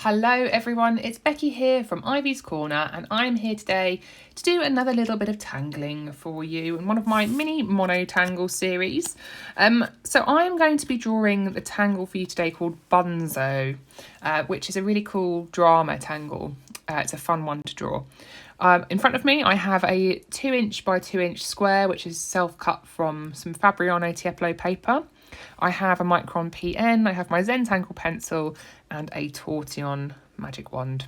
Hello everyone, it's Becky here from Ivy's Corner and I'm here today to do another little bit of tangling for you in one of my mini mono tangle series. So I'm going to be drawing the tangle for you today called Bunzo, which is a really cool drama tangle. It's a fun one to draw. In front of me I have a 2" by 2" square which is self-cut from some Fabriano Tiepolo paper. I have a Micron PN, I have my Zentangle pencil and a Tortillon magic wand.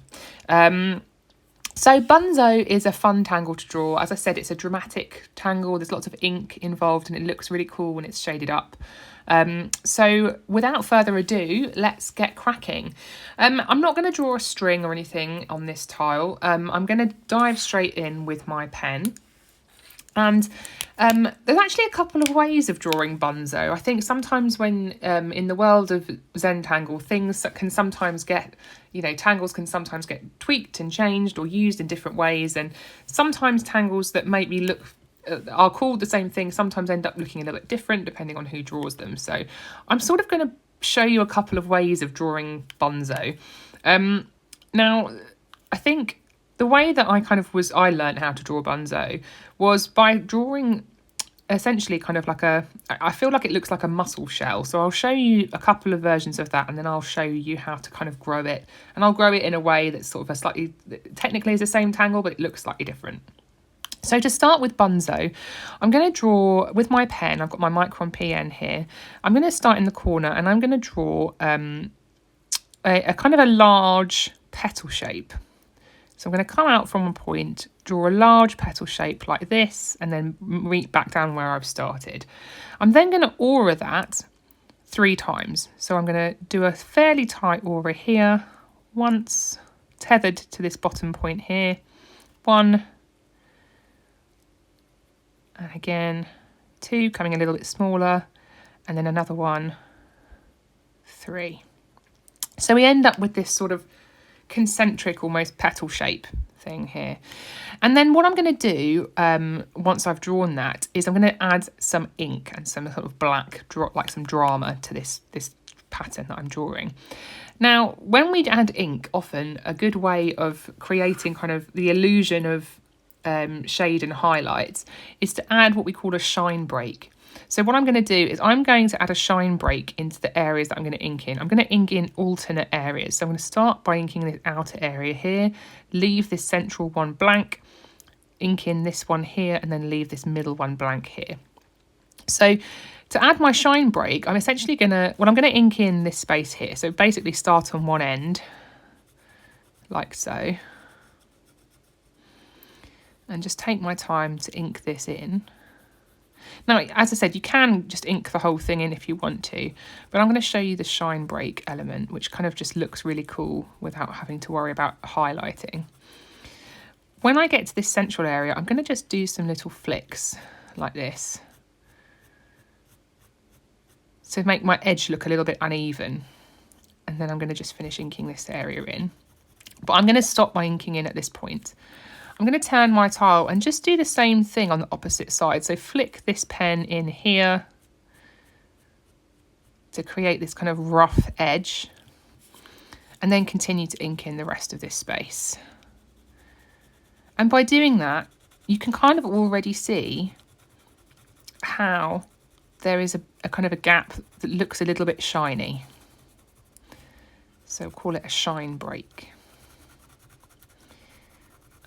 So Bunzo is a fun tangle to draw. As I said, it's a dramatic tangle. There's lots of ink involved and it looks really cool when it's shaded up. So without further ado, let's get cracking. I'm not going to draw a string or anything on this tile. I'm going to dive straight in with my pen. And there's actually a couple of ways of drawing Bunzo. I think sometimes when in the world of Zentangle, things that can sometimes get, tangles can sometimes get tweaked and changed or used in different ways. And sometimes tangles that maybe look are called the same thing sometimes end up looking a little bit different depending on who draws them. So I'm sort of going to show you a couple of ways of drawing Bunzo. Now, I think the way that I learned how to draw Bunzo was by drawing essentially kind of like I feel like it looks like a mussel shell. So I'll show you a couple of versions of that and then I'll show you how to kind of grow it. And I'll grow it in a way that's sort of technically is the same tangle, but it looks slightly different. So to start with Bunzo, I'm going to draw with my pen. I've got my Micron PN here. I'm going to start in the corner and I'm going to draw a kind of a large petal shape. So I'm going to come out from a point, draw a large petal shape like this, and then reach back down where I've started. I'm then going to aura that 3 times. So I'm going to do a fairly tight aura here, once, tethered to this bottom point here, 1, and again, 2, coming a little bit smaller, and then another 1, 3. So we end up with this sort of concentric almost petal shape thing here. And then what I'm going to do once I've drawn that is I'm going to add some ink and some sort of black like some drama to this pattern that I'm drawing. Now when we add ink, often a good way of creating kind of the illusion of shade and highlights is to add what we call a shine break. So what I'm going to do is I'm going to add a shine break into the areas that I'm going to ink in. I'm going to ink in alternate areas. So I'm going to start by inking this outer area here, leave this central one blank, ink in this one here, and then leave this middle one blank here. So to add my shine break, I'm essentially I'm going to ink in this space here. So basically start on one end, like so, and just take my time to ink this in. Now, as I said, you can just ink the whole thing in if you want to, but I'm going to show you the shine break element, which kind of just looks really cool without having to worry about highlighting. When I get to this central area, I'm going to just do some little flicks like this to make my edge look a little bit uneven. And then I'm going to just finish inking this area in. But I'm going to stop my inking in at this point. I'm going to turn my tile and just do the same thing on the opposite side. So flick this pen in here to create this kind of rough edge, and then continue to ink in the rest of this space. And by doing that, you can kind of already see how there is a kind of a gap that looks a little bit shiny. So call it a shine break.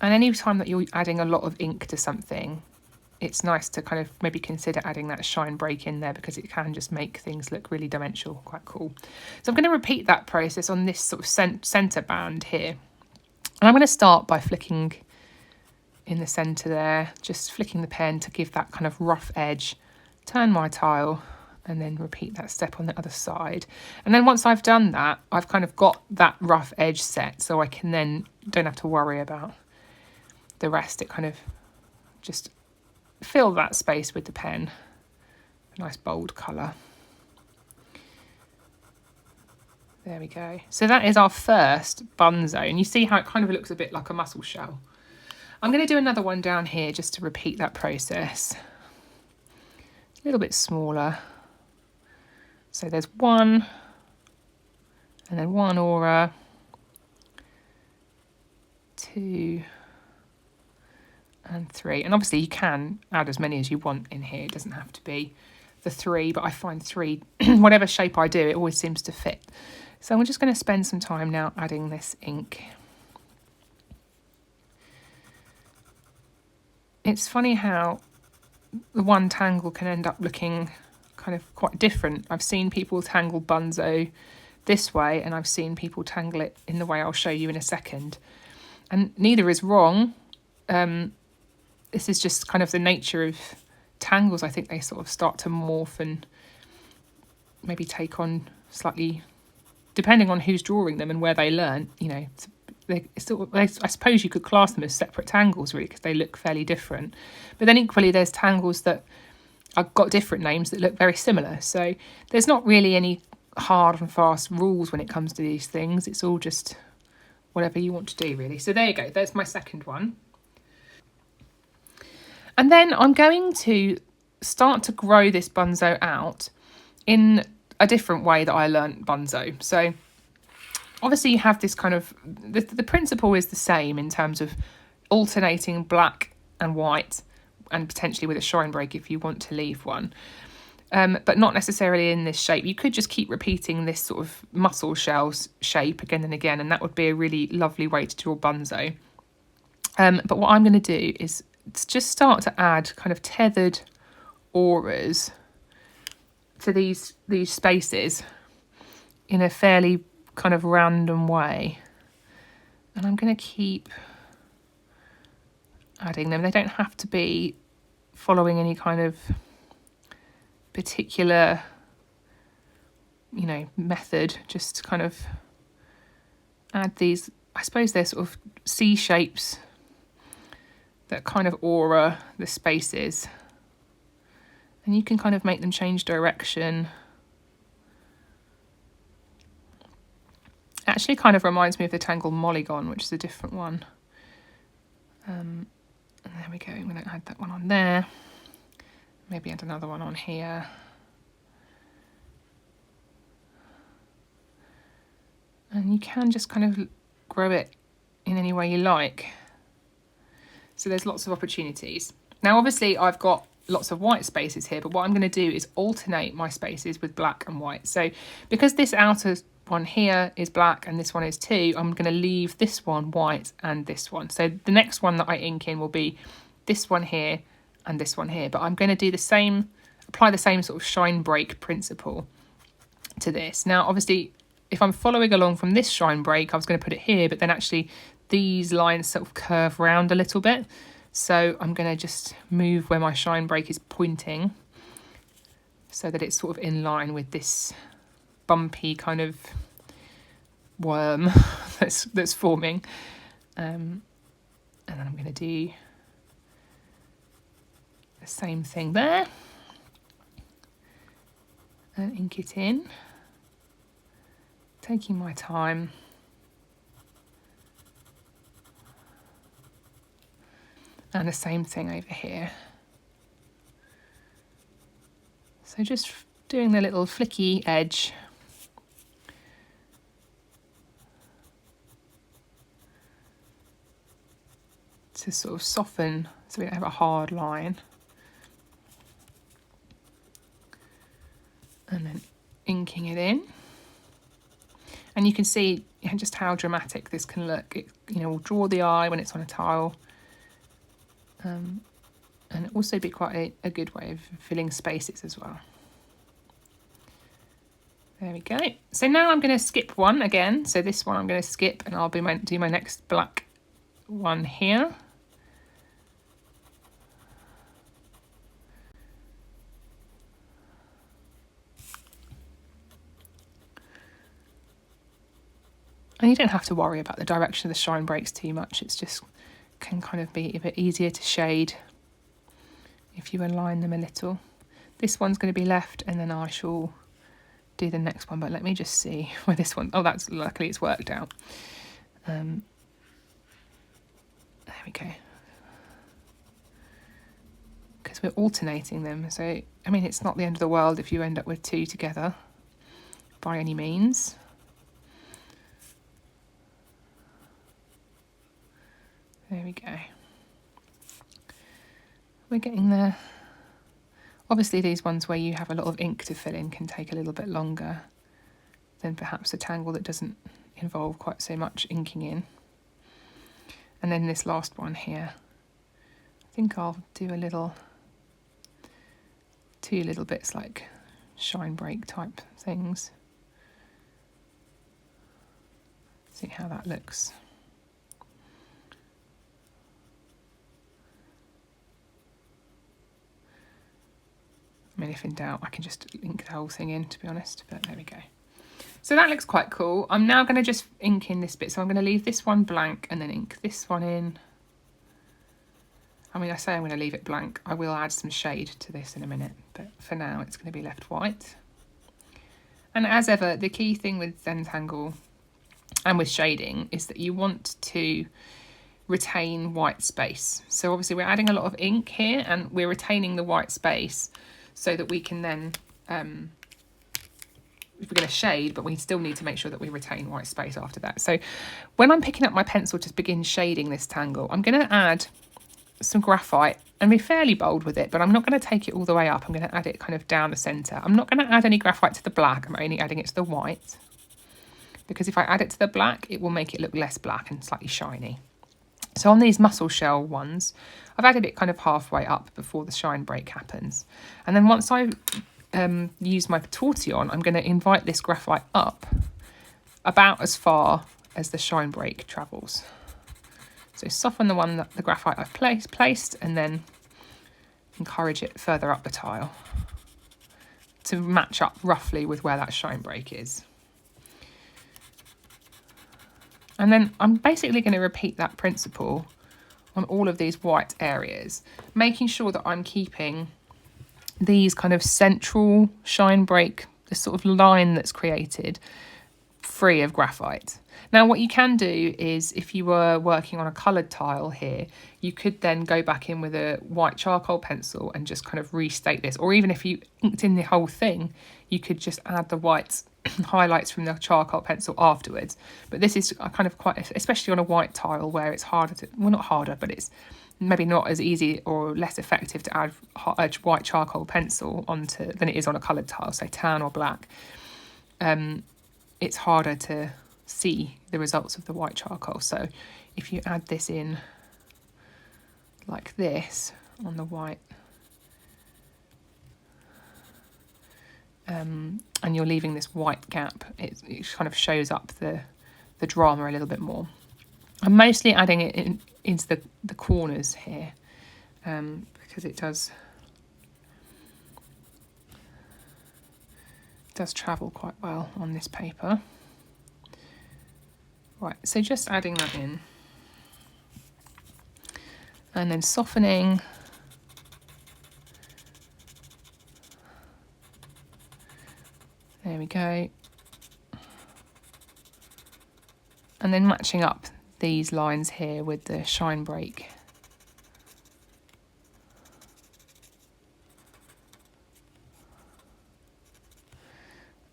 And any time that you're adding a lot of ink to something, it's nice to kind of maybe consider adding that shine break in there because it can just make things look really dimensional, quite cool. So I'm going to repeat that process on this sort of centre band here. And I'm going to start by flicking in the centre there, just flicking the pen to give that kind of rough edge, turn my tile, and then repeat that step on the other side. And then once I've done that, I've kind of got that rough edge set, so I can then don't have to worry about the rest. It kind of just fill that space with the pen, a nice bold colour. There we go. So that is our first Bunzo, and you see how it kind of looks a bit like a mussel shell. I'm going to do another one down here just to repeat that process. A little bit smaller. So there's 1, and then 1 aura, 2 and 3. And obviously you can add as many as you want in here. It doesn't have to be the 3, but I find 3, whatever shape I do, it always seems to fit. So I'm just going to spend some time now adding this ink. It's funny how the one tangle can end up looking kind of quite different. I've seen people tangle Bunzo this way, and I've seen people tangle it in the way I'll show you in a second. And neither is wrong. This is just kind of the nature of tangles. I think they sort of start to morph and maybe take on slightly, depending on who's drawing them and where they learn, you know, I suppose you could class them as separate tangles really, because they look fairly different. But then equally there's tangles that have got different names that look very similar. So there's not really any hard and fast rules when it comes to these things. It's all just whatever you want to do really. So there you go, there's my second one. And then I'm going to start to grow this Bunzo out in a different way that I learnt Bunzo. So obviously you have this kind of, the principle is the same in terms of alternating black and white, and potentially with a shine break if you want to leave one. But not necessarily in this shape. You could just keep repeating this sort of mussel shells shape again and again, and that would be a really lovely way to draw Bunzo. But what I'm going to do is just start to add kind of tethered auras to these spaces in a fairly kind of random way. And I'm going to keep adding them. They don't have to be following any kind of particular, you know, method. Just kind of add these, I suppose they're sort of C shapes that kind of aura the spaces, and you can kind of make them change direction. Actually kind of reminds me of the Tangle Polygon, which is a different one. And there we go, I'm going to add that one on there, maybe add another one on here. And you can just kind of grow it in any way you like. So there's lots of opportunities. Now, obviously, I've got lots of white spaces here, but what I'm going to do is alternate my spaces with black and white. So because this outer one here is black and this one is too, I'm going to leave this one white and this one. So the next one that I ink in will be this one here and this one here. But I'm going to do the same, apply the same sort of shine break principle to this. Now, obviously, if I'm following along from this shine break, I was going to put it here, but then actually these lines sort of curve round a little bit. So I'm going to just move where my shine break is pointing so that it's sort of in line with this bumpy kind of worm that's forming. And then I'm going to do the same thing there. And ink it in. Taking my time. And the same thing over here. So just doing the little flicky edge. To sort of soften so we don't have a hard line. And then inking it in. And you can see just how dramatic this can look. It, you know, will draw the eye when it's on a tile. And also be quite a good way of filling spaces as well. There we go. So now I'm going to skip one again. So this one I'm going to skip, and I'll do my next black one here. And you don't have to worry about the direction of the shine breaks too much. It's just can kind of be a bit easier to shade if you align them a little. This one's going to be left, and then I shall do the next one. But let me just see where this one. Oh, that's luckily it's worked out. There we go. Because we're alternating them, so I mean it's not the end of the world if you end up with two together by any means. we go. We're getting there. Obviously these ones where you have a lot of ink to fill in can take a little bit longer than perhaps a tangle that doesn't involve quite so much inking in. And then this last one here, I think I'll do two little bits like shine break type things. See how that looks. I mean, if in doubt, I can just ink the whole thing in, to be honest, but there we go. So that looks quite cool. I'm now going to just ink in this bit. So I'm going to leave this one blank and then ink this one in. I mean, I say I'm going to leave it blank. I will add some shade to this in a minute, but for now it's going to be left white. And as ever, the key thing with Zentangle and with shading is that you want to retain white space. So obviously we're adding a lot of ink here and we're retaining the white space so that we can then, if we're going to shade, but we still need to make sure that we retain white space after that. So when I'm picking up my pencil to begin shading this tangle, I'm going to add some graphite and be fairly bold with it, but I'm not going to take it all the way up. I'm going to add it kind of down the centre. I'm not going to add any graphite to the black. I'm only adding it to the white, because if I add it to the black, it will make it look less black and slightly shiny. So on these mussel shell ones, I've added it kind of halfway up before the shine break happens. And then once I use my tortillon, I'm going to invite this graphite up about as far as the shine break travels. So soften the one that the graphite I've placed and then encourage it further up the tile to match up roughly with where that shine break is. And then I'm basically going to repeat that principle on all of these white areas, making sure that I'm keeping these kind of central shine break, the sort of line that's created, free of graphite. Now what you can do is, if you were working on a coloured tile here, you could then go back in with a white charcoal pencil and just kind of restate this, or even if you inked in the whole thing, you could just add the white highlights from the charcoal pencil afterwards. But this is kind of quite, especially on a white tile where it's harder to, well, not harder, but it's maybe not as easy or less effective to add a white charcoal pencil onto than it is on a coloured tile, say tan or black. It's harder to see the results of the white charcoal. So if you add this in like this on the white, and you're leaving this white gap, it kind of shows up the drama a little bit more. I'm mostly adding it into the corners here, because it does travel quite well on this paper. Right, so just adding that in and then softening. There we go. And then matching up these lines here with the shine break.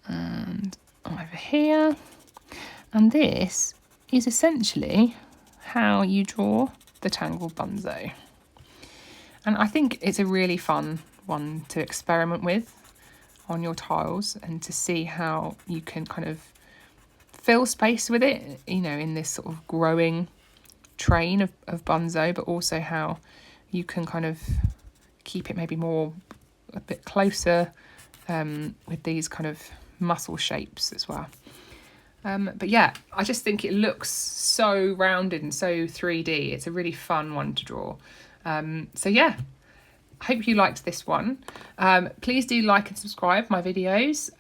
And over here. And this is essentially how you draw the Tangle Bunzo. And I think it's a really fun one to experiment with on your tiles and to see how you can kind of fill space with it, you know, in this sort of growing train of Bunzo, but also how you can kind of keep it maybe more a bit closer with these kind of muscle shapes as well. But yeah, I just think it looks so rounded and so 3D. It's a really fun one to draw. So yeah, I hope you liked this one. Please do like and subscribe my videos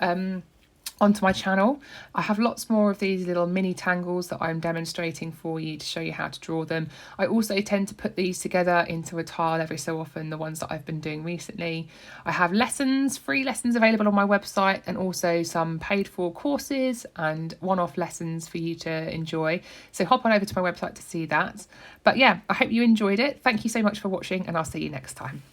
onto my channel. I have lots more of these little mini tangles that I'm demonstrating for you to show you how to draw them. I also tend to put these together into a tile every so often, the ones that I've been doing recently. I have lessons, free lessons available on my website, and also some paid for courses and one-off lessons for you to enjoy. So hop on over to my website to see that. But yeah, I hope you enjoyed it. Thank you so much for watching, and I'll see you next time.